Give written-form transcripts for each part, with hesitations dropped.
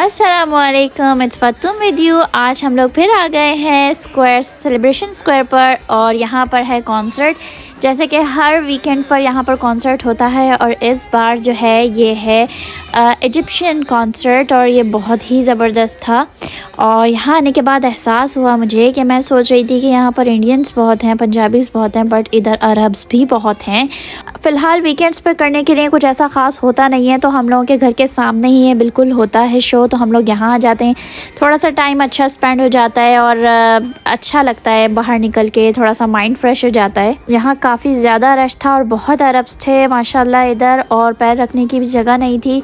अस्सलामुअलैकुम, it's फातुम with you. आज हम लोग फिर आ गए हैं स्क्वायर सेलिब्रेशन स्क्वायर पर और यहाँ पर है कॉन्सर्ट। जैसे कि हर वीकेंड पर यहाँ पर कॉन्सर्ट होता है और इस बार जो है ये है इजिप्शियन कॉन्सर्ट और ये बहुत ही ज़बरदस्त था। और यहाँ आने के बाद एहसास हुआ मुझे कि मैं सोच रही थी कि यहाँ पर इंडियंस बहुत हैं, पंजाबीज़ बहुत हैं, बट इधर अरब्स भी बहुत हैं। फ़िलहाल वीकेंड्स पर करने के लिए कुछ ऐसा ख़ास होता नहीं है, तो हम लोगों के घर के सामने ही है, बिल्कुल होता है शो, तो हम लोग यहाँ आ जाते हैं। थोड़ा सा टाइम अच्छा स्पेंड हो जाता है और अच्छा लगता है, बाहर निकल के थोड़ा सा माइंड फ्रेश हो जाता है। यहाँ काफ़ी ज़्यादा रश था और बहुत अरब्स थे माशाल्लाह इधर, और पैर रखने की भी जगह नहीं थी।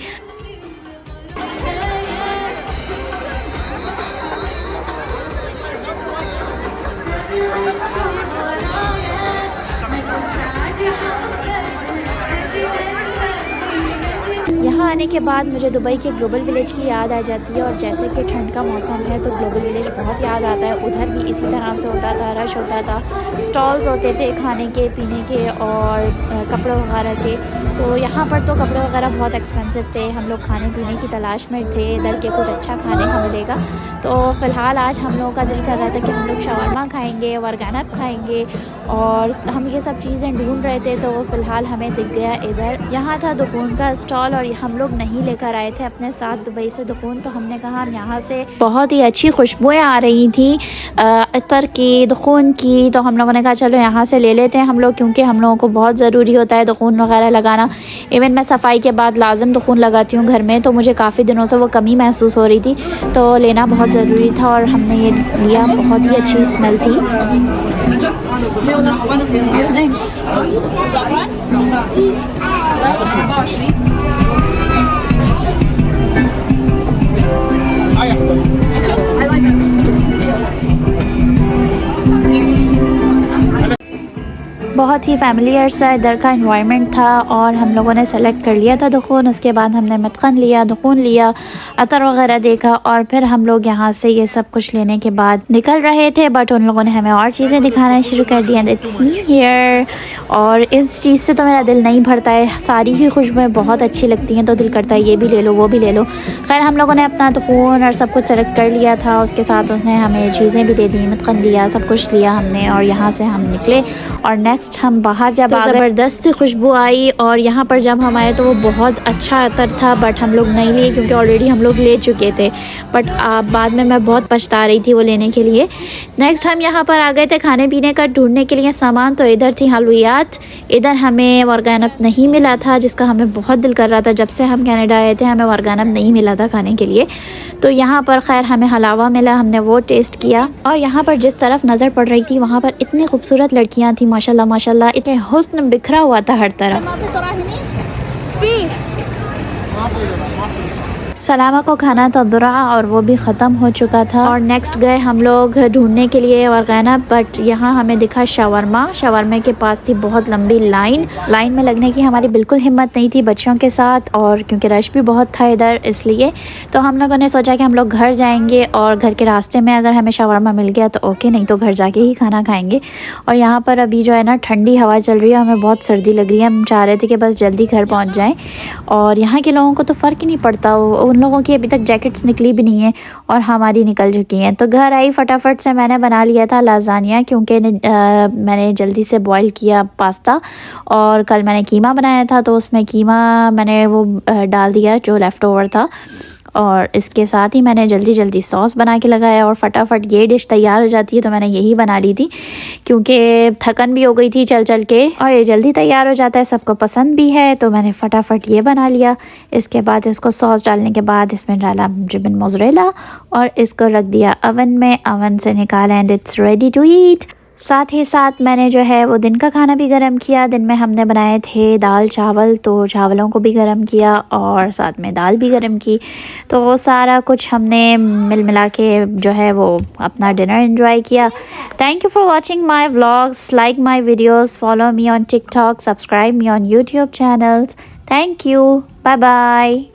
यहाँ आने के बाद मुझे दुबई के ग्लोबल विलेज की याद आ जाती है, और जैसे कि ठंड का मौसम है तो ग्लोबल विलेज बहुत याद आता है। उधर भी इसी तरह से होता था, रश होता था, स्टॉल्स होते थे खाने के, पीने के और कपड़े वगैरह के। तो यहाँ पर तो कपड़े वगैरह बहुत एक्सपेंसिव थे। हम लोग खाने पीने की तलाश में थे इधर के कुछ अच्छा खाने को मिलेगा। तो फ़िलहाल आज हम लोगों का दिल कर रहा था कि हम लोग शवरमा खाएँगे, वर्गानप खाएँगे, और हम ये सब चीज़ें ढूंढ रहे थे। तो फ़िलहाल हमें दिख गया इधर, यहाँ था दुकून का स्टॉल, और हम लोग नहीं लेकर आए थे अपने साथ दुबई से दुकून। तो हमने कहा हम यहाँ से, बहुत ही अच्छी खुशबुएँ आ रही थी अतर की, दुकून की, तो हम लोगों ने कहा चलो यहाँ से ले लेते हैं हम लोग, क्योंकि हम लोगों को बहुत ज़रूरी होता है दुकून वगैरह लगाना। इवन मैं सफाई के बाद लाजम दुकून लगाती हूँ घर में, तो मुझे काफ़ी दिनों से वो कमी महसूस हो रही थी, तो लेना बहुत ज़रूरी था और हमने ये लिया। बहुत ही अच्छी स्मेल थी। बहुत ही फैमिलियर सा इधर का एनवायरनमेंट था, और हम लोगों ने सेलेक्ट कर लिया था दुकून। उसके बाद हमने मटखन लिया, दुकून लिया, अतर वगैरह देखा, और फिर हम लोग यहाँ से ये सब कुछ लेने के बाद निकल रहे थे। बट उन लोगों ने हमें और चीज़ें दिखाना शुरू कर दी, एंड इट्स मी हियर। और इस चीज़ से तो मेरा दिल नहीं भरता है, सारी ही खुशबुएँ बहुत अच्छी लगती हैं, तो दिल करता है ये भी ले लो, वो भी ले लो। खैर हम लोगों ने अपना दुकून और सब कुछ सेलेक्ट कर लिया था। उसके साथ उसने हमें चीज़ें भी दे दी, मटखन लिया, सब कुछ लिया हमने, और यहाँ से हम निकले। और नेक्स्ट हम बाहर जब ज़बरदस्त खुशबू आई, और यहाँ पर जब हम आए तो वो बहुत अच्छा अतर था, बट हम लोग नहीं लिए क्योंकि ऑलरेडी हम लोग ले चुके थे। बट बाद में मैं बहुत पछता रही थी वो लेने के लिए। नेक्स्ट हम यहाँ पर आ गए थे खाने पीने का ढूंढने के लिए सामान। तो इधर थी हलवियात, इधर हमें वर्गानप नहीं मिला था, जिसका हमें बहुत दिल कर रहा था। जब से हम कनाडा आए थे हमें वर्गानप नहीं मिला था खाने के लिए। तो यहाँ पर खैर हमें हलावा मिला, हमने वो टेस्ट किया। और यहाँ पर जिस तरफ नज़र पड़ रही थी वहाँ पर इतनी खूबसूरत लड़कियाँ थी माशाल्लाह माशाल्लाह, इतने हुस्न बिखरा हुआ था हर तरफ। सलामा को खाना था दुरा, और वो भी ख़त्म हो चुका था। और नेक्स्ट गए हम लोग ढूंढने के लिए वर्गानप, बट यहाँ हमें दिखा शवरमा। शवरमे के पास थी बहुत लंबी लाइन में लगने की हमारी बिल्कुल हिम्मत नहीं थी बच्चों के साथ, और क्योंकि रश भी बहुत था इधर, इसलिए तो हम लोगों ने सोचा कि हम लोग घर जाएंगे, और घर के रास्ते में अगर हमें शवरमा मिल गया तो ओके, नहीं तो घर जाके ही खाना खाएंगे। और यहाँ पर अभी जो है ना ठंडी हवा चल रही है, हमें बहुत सर्दी लग रही है। हम चाह रहे थे कि बस जल्दी घर पहुँच जाएँ। और यहाँ के लोगों को तो फ़र्क ही नहीं पड़ता, उन लोगों की अभी तक जैकेट्स निकली भी नहीं है और हमारी निकल चुकी हैं। तो घर आई, फटाफट से मैंने बना लिया था लाजानिया, क्योंकि मैंने जल्दी से बॉईल किया पास्ता, और कल मैंने कीमा बनाया था तो उसमें कीमा मैंने वो डाल दिया जो लेफ़्ट ओवर था। और इसके साथ ही मैंने जल्दी सॉस बना के लगाया, और फटाफट ये डिश तैयार हो जाती है। तो मैंने यही बना ली थी क्योंकि थकन भी हो गई थी चल के, और ये जल्दी तैयार हो जाता है, सबको पसंद भी है, तो मैंने फटाफट ये बना लिया। इसके बाद इसको सॉस डालने के बाद इसमें डाला जिबन मोज़रेला, और इसको रख दिया अवन में, अवन से निकाला, and it's ready to eat. साथ ही साथ मैंने जो है वो दिन का खाना भी गर्म किया। दिन में हमने बनाए थे दाल चावल, तो चावलों को भी गर्म किया और साथ में दाल भी गर्म की। तो वो सारा कुछ हमने मिला के जो है वो अपना डिनर एंजॉय किया। Thank you for watching my vlogs, like my videos, follow me on TikTok, subscribe me on YouTube channels. Thank you, bye bye.